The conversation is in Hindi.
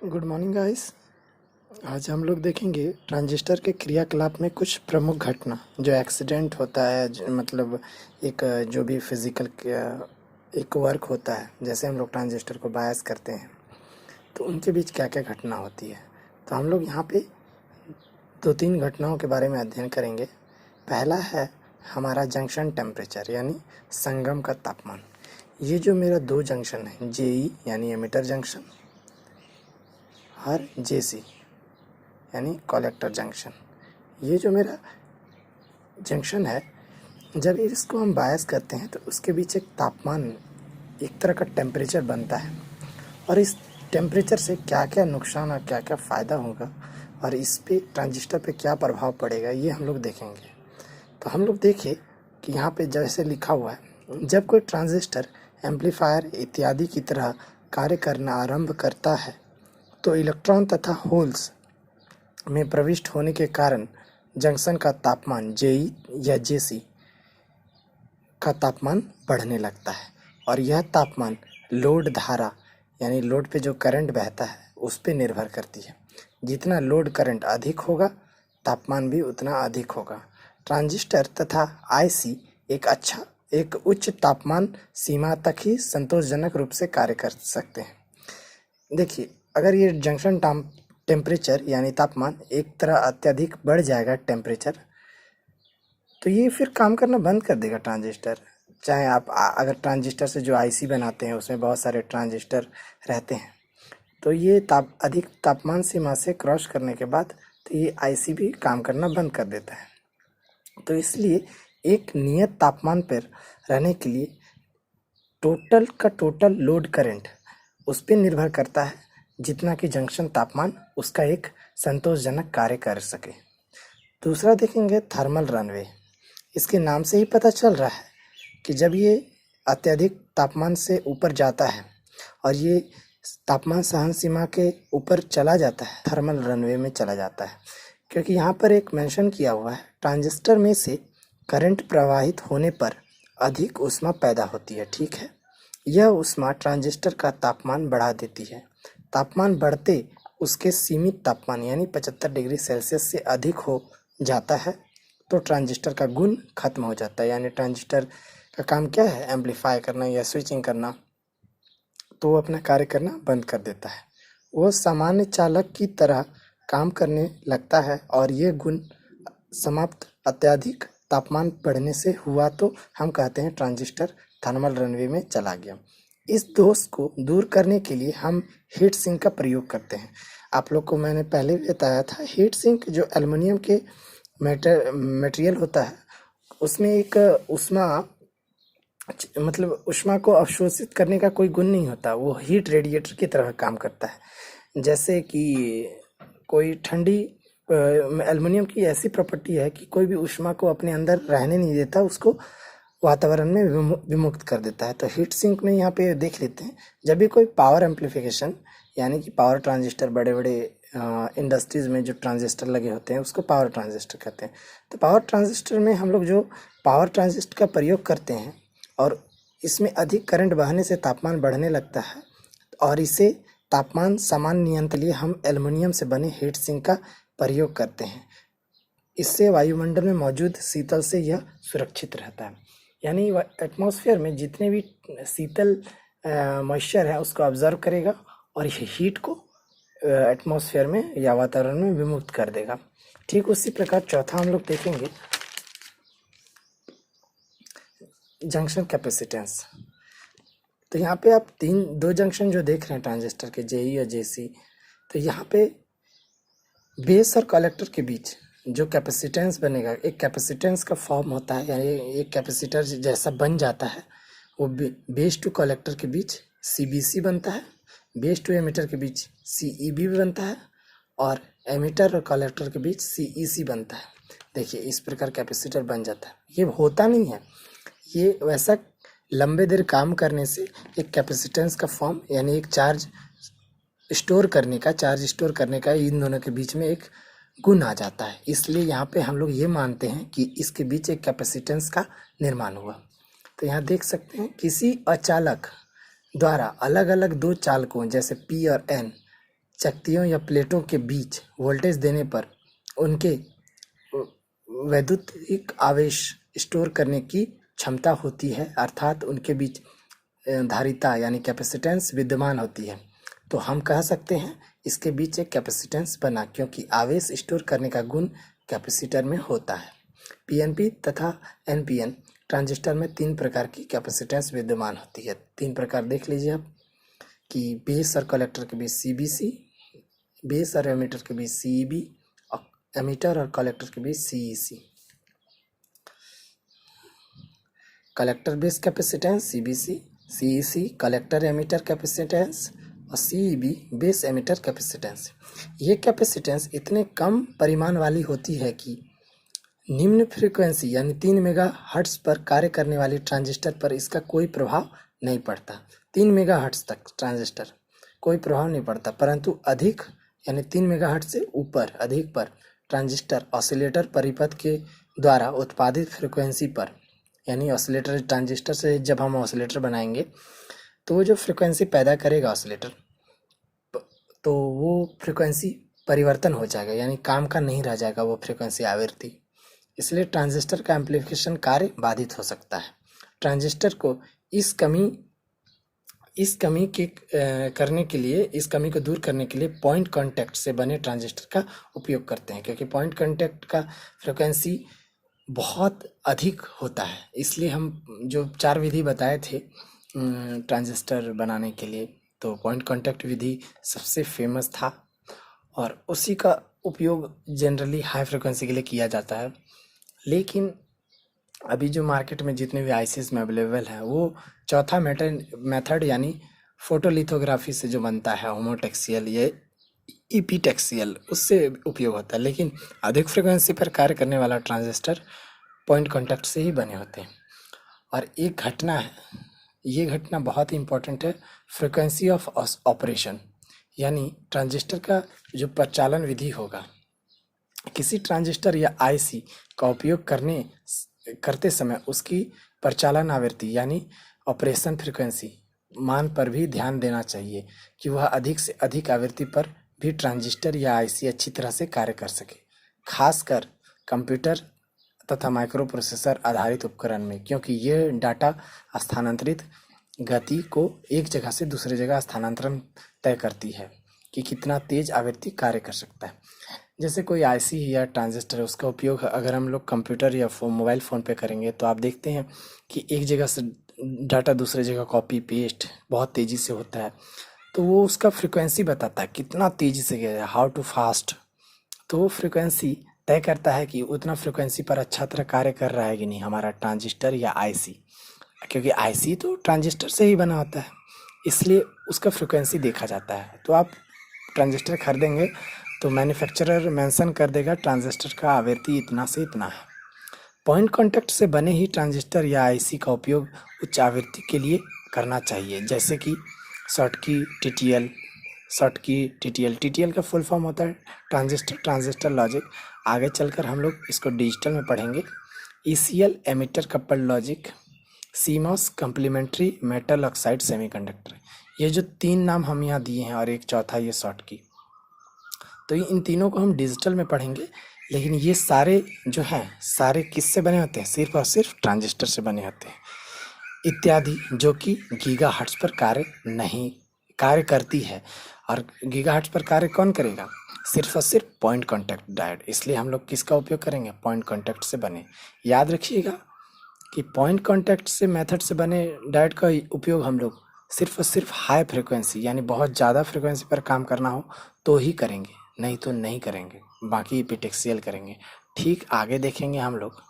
Good morning guys. आज हम लोग देखेंगे ट्रांजिस्टर के क्रियाकलाप में कुछ प्रमुख घटना जो एक्सीडेंट होता है, मतलब एक जो भी फिजिकल एक वर्क होता है, जैसे हम लोग ट्रांजिस्टर को बायस करते हैं तो उनके बीच क्या क्या घटना होती है। तो हम लोग यहाँ पे दो तीन घटनाओं के बारे में अध्ययन करेंगे। पहला है हमारा जंक्शन टेम्परेचर यानी संगम का तापमान। ये जो मेरा दो जंक्शन है, जेई यानी एमिटर जंक्शन और जेसी यानी कलेक्टर जंक्शन, ये जो मेरा जंक्शन है, जब इसको हम बायस करते हैं तो उसके बीच एक तापमान, एक तरह का टेम्परेचर बनता है। और इस टेम्परेचर से क्या क्या नुकसान और क्या क्या फ़ायदा होगा और इस पे ट्रांजिस्टर पे क्या प्रभाव पड़ेगा, ये हम लोग देखेंगे। तो हम लोग देखें कि यहाँ पे जैसे लिखा हुआ है, जब कोई ट्रांजिस्टर एम्पलीफायर इत्यादि की तरह कार्य करना आरंभ करता है तो इलेक्ट्रॉन तथा होल्स में प्रविष्ट होने के कारण जंक्शन का तापमान जेई या जेसी का तापमान बढ़ने लगता है। और यह तापमान लोड धारा यानी लोड पे जो करंट बहता है उस पे निर्भर करती है। जितना लोड करंट अधिक होगा तापमान भी उतना अधिक होगा। ट्रांजिस्टर तथा आईसी एक उच्च तापमान सीमा तक ही संतोषजनक रूप से कार्य कर सकते हैं। देखिए, अगर ये जंक्शन टेम्परेचर यानी तापमान एक तरह अत्यधिक बढ़ जाएगा टेम्परेचर, तो ये फिर काम करना बंद कर देगा ट्रांजिस्टर। चाहे आप अगर ट्रांजिस्टर से जो आईसी बनाते हैं उसमें बहुत सारे ट्रांजिस्टर रहते हैं, तो ये अधिक तापमान सीमा से क्रॉस करने के बाद तो ये आईसी भी काम करना बंद कर देता है। तो इसलिए एक नियत तापमान पर रहने के लिए टोटल लोड करंट उस पर निर्भर करता है जितना कि जंक्शन तापमान उसका एक संतोषजनक कार्य कर सके। दूसरा देखेंगे थर्मल रनवे। इसके नाम से ही पता चल रहा है कि जब ये अत्यधिक तापमान से ऊपर जाता है और ये तापमान सहन सीमा के ऊपर चला जाता है, थर्मल रनवे में चला जाता है। क्योंकि यहाँ पर एक मेंशन किया हुआ है, ट्रांजिस्टर में से करंट प्रवाहित होने पर अधिक ऊष्मा पैदा होती है। ठीक है, यह ऊष्मा ट्रांजिस्टर का तापमान बढ़ा देती है। तापमान बढ़ते उसके सीमित तापमान यानी 75 डिग्री सेल्सियस से अधिक हो जाता है तो ट्रांजिस्टर का गुण खत्म हो जाता है। यानी ट्रांजिस्टर का काम क्या है, एम्पलीफाई करना या स्विचिंग करना, तो वो अपना कार्य करना बंद कर देता है। वो सामान्य चालक की तरह काम करने लगता है और ये गुण समाप्त अत्यधिक तापमान बढ़ने से हुआ तो हम कहते हैं ट्रांजिस्टर थर्मल रनवे में चला गया। इस दोष को दूर करने के लिए हम हीट सिंक का प्रयोग करते हैं। आप लोग को मैंने पहले भी बताया था, हीट सिंक जो एल्युमिनियम के मटेरियल होता है उसमें एक ऊष्मा, मतलब ऊष्मा को अवशोषित करने का कोई गुण नहीं होता, वो हीट रेडिएटर की तरह काम करता है। जैसे कि कोई ठंडी एल्युमिनियम की ऐसी प्रॉपर्टी है कि कोई भी ऊष्मा को अपने अंदर रहने नहीं देता, उसको वातावरण में विमुक्त कर देता है। तो हीट सिंक में यहाँ पे देख लेते हैं, जब भी कोई पावर एम्पलीफिकेशन यानी कि पावर ट्रांजिस्टर, बड़े बड़े इंडस्ट्रीज़ में जो ट्रांजिस्टर लगे होते हैं उसको पावर ट्रांजिस्टर कहते हैं। तो पावर ट्रांजिस्टर में हम लोग जो पावर ट्रांजिस्टर का प्रयोग करते हैं और इसमें अधिक करंट बहने से तापमान बढ़ने लगता है और इसे तापमान समान नियंत्रण के लिए हम एल्युमिनियम से बने हीट सिंक का प्रयोग करते हैं। इससे वायुमंडल में मौजूद शीतल से यह सुरक्षित रहता है। यानी एटमॉस्फेयर में जितने भी शीतल मॉइस्चर है उसको ऑब्जर्व करेगा और ये हीट को एटमॉस्फेयर में या वातावरण में विमुक्त कर देगा। ठीक उसी प्रकार चौथा हम लोग देखेंगे जंक्शन कैपेसिटेंस। तो यहाँ पे आप दो जंक्शन जो देख रहे हैं ट्रांजिस्टर के, जेई और जेसी, तो यहाँ पे बेस और कलेक्टर के बीच जो कैपेसिटेंस बनेगा, एक कैपेसिटेंस का फॉर्म होता है, यानी एक कैपेसिटर जैसा बन जाता है। वो बेस टू कलेक्टर के बीच सीबीसी बनता है, बेस टू एमिटर के बीच सीईबी बनता है और एमिटर और कलेक्टर के बीच सीईसी बनता है। देखिए, इस प्रकार कैपेसिटर बन जाता है। ये होता नहीं है, ये वैसा लंबे देर काम करने से एक कैपेसिटेंस का फॉर्म यानी एक चार्ज स्टोर करने का इन दोनों के बीच में एक गुण आ जाता है। इसलिए यहाँ पे हम लोग ये मानते हैं कि इसके बीच एक कैपेसिटेंस का निर्माण हुआ। तो यहाँ देख सकते हैं, किसी अचालक द्वारा अलग अलग दो चालकों जैसे पी और एन चकतियों या प्लेटों के बीच वोल्टेज देने पर उनके वैद्युतिक आवेश स्टोर करने की क्षमता होती है, अर्थात उनके बीच धारिता यानी कैपेसिटेंस विद्यमान होती है। तो हम कह सकते हैं इसके बीच एक कैपेसिटेंस बना, क्योंकि आवेश स्टोर करने का गुण कैपेसिटर में होता है। पीएनपी तथा एनपीएन ट्रांजिस्टर में 3 प्रकार की कैपेसिटेंस विद्यमान होती है। 3 प्रकार देख लीजिए आप कि बेस और कलेक्टर के बीच सीबीसी, बेस और एमीटर के बीच सीईबी, और एमीटर और कलेक्टर के बीच CEC. Collector base capacitance CBC, CEC collector emitter capacitance और सीईबी बेस एमीटर कैपेसिटेंस। ये कैपेसिटेंस इतने कम परिमाण वाली होती है कि निम्न फ्रीक्वेंसी यानी 3 मेगाहर्ट्ज पर कार्य करने वाली ट्रांजिस्टर पर इसका कोई प्रभाव नहीं पड़ता। 3 मेगाहर्ट्ज तक ट्रांजिस्टर कोई प्रभाव नहीं पड़ता, परंतु अधिक यानी 3 मेगाहर्ट्ज से ऊपर अधिक पर ट्रांजिस्टर ऑसिलेटर परिपथ के द्वारा उत्पादित फ्रीक्वेंसी पर, यानी ऑसिलेटर ट्रांजिस्टर से जब हम ऑसिलेटर बनाएंगे तो वो जो फ्रीक्वेंसी पैदा करेगा ऑसिलेटर, तो वो फ्रीक्वेंसी परिवर्तन हो जाएगा, यानी काम का नहीं रह जाएगा वो फ्रीक्वेंसी आवृत्ति। इसलिए ट्रांजिस्टर का एम्प्लीफिकेशन कार्य बाधित हो सकता है। ट्रांजिस्टर को इस कमी को दूर करने के लिए पॉइंट कांटेक्ट से बने ट्रांजिस्टर का उपयोग करते हैं, क्योंकि पॉइंट कांटेक्ट का फ्रीक्वेंसी बहुत अधिक होता है। इसलिए हम जो 4 विधि बताए थे ट्रांजिस्टर बनाने के लिए, तो पॉइंट कांटेक्ट विधि सबसे फेमस था और उसी का उपयोग जनरली हाई फ्रिक्वेंसी के लिए किया जाता है। लेकिन अभी जो मार्केट में जितने भी आईसीज में अवेलेबल है, वो चौथा मेथड यानी फोटोलिथोग्राफी से जो बनता है, होमोटेक्सियल या ईपीटेक्सियल, उससे उपयोग होता है। लेकिन अधिक फ्रिक्वेंसी पर कार्य करने वाला ट्रांजिस्टर पॉइंट कांटेक्ट से ही बने होते हैं। और एक घटना है, ये घटना बहुत ही इंपॉर्टेंट है, फ्रिक्वेंसी ऑफ ऑपरेशन, यानी ट्रांजिस्टर का जो प्रचालन विधि होगा। किसी ट्रांजिस्टर या आईसी का उपयोग करते समय उसकी प्रचालन आवृत्ति यानी ऑपरेशन फ्रीक्वेंसी मान पर भी ध्यान देना चाहिए कि वह अधिक से अधिक आवृत्ति पर भी ट्रांजिस्टर या आईसी अच्छी तरह से कार्य कर सके, खासकर कंप्यूटर तथा माइक्रो प्रोसेसर आधारित उपकरण में, क्योंकि ये डाटा स्थानांतरित गति को एक जगह से दूसरे जगह स्थानांतरण तय करती है कि कितना तेज आवृत्ति कार्य कर सकता है। जैसे कोई आईसी या ट्रांजिस्टर है, उसका उपयोग अगर हम लोग कंप्यूटर या मोबाइल फ़ोन पे करेंगे तो आप देखते हैं कि एक जगह से डाटा दूसरे जगह कॉपी पेस्ट बहुत तेज़ी से होता है, तो वो उसका फ्रिक्वेंसी बताता है कितना तेज़ी से गया है, हाउ टू फास्ट। तो वो फ्रिक्वेंसी तय करता है कि उतना फ्रिक्वेंसी पर अच्छा तरह कार्य कर रहा है कि नहीं हमारा ट्रांजिस्टर या आईसी, क्योंकि आईसी तो ट्रांजिस्टर से ही बना होता है, इसलिए उसका फ्रिक्वेंसी देखा जाता है। तो आप ट्रांजिस्टर खरीदेंगे तो मैन्युफैक्चरर मेंशन कर देगा ट्रांजिस्टर का आवृत्ति इतना से इतना है। पॉइंट कांटेक्ट से बने ही ट्रांजिस्टर या आईसी का उपयोग उच्च आवृत्ति के लिए करना चाहिए, जैसे कि शॉटकी टीटीएल का फुल फॉर्म होता है ट्रांजिस्टर लॉजिक। आगे चलकर हम लोग इसको डिजिटल में पढ़ेंगे। ECL emitter coupled logic, CMOS complementary metal oxide semiconductor. ये जो 3 नाम हम यहाँ दिए हैं और एक चौथा ये शॉटकी, तो इन तीनों को हम डिजिटल में पढ़ेंगे। लेकिन ये सारे जो हैं सारे किससे बने होते हैं, सिर्फ और सिर्फ ट्रांजिस्टर से बने होते हैं इत्यादि, जो कि गीगाहर्ट्ज पर कार्य करती है। और गीगाहर्ट्ज पर कार्य कौन करेगा, सिर्फ और सिर्फ पॉइंट कांटेक्ट डायोड। इसलिए हम लोग किसका उपयोग करेंगे, पॉइंट कांटेक्ट से बने। याद रखिएगा कि पॉइंट कांटेक्ट से मेथड से बने डायोड का उपयोग हम लोग सिर्फ और सिर्फ हाई फ्रिक्वेंसी यानी बहुत ज़्यादा फ्रिक्वेंसी पर काम करना हो तो ही करेंगे, नहीं तो नहीं करेंगे, बाकी ईपीटेक्सियल करेंगे। ठीक आगे देखेंगे हम लोग।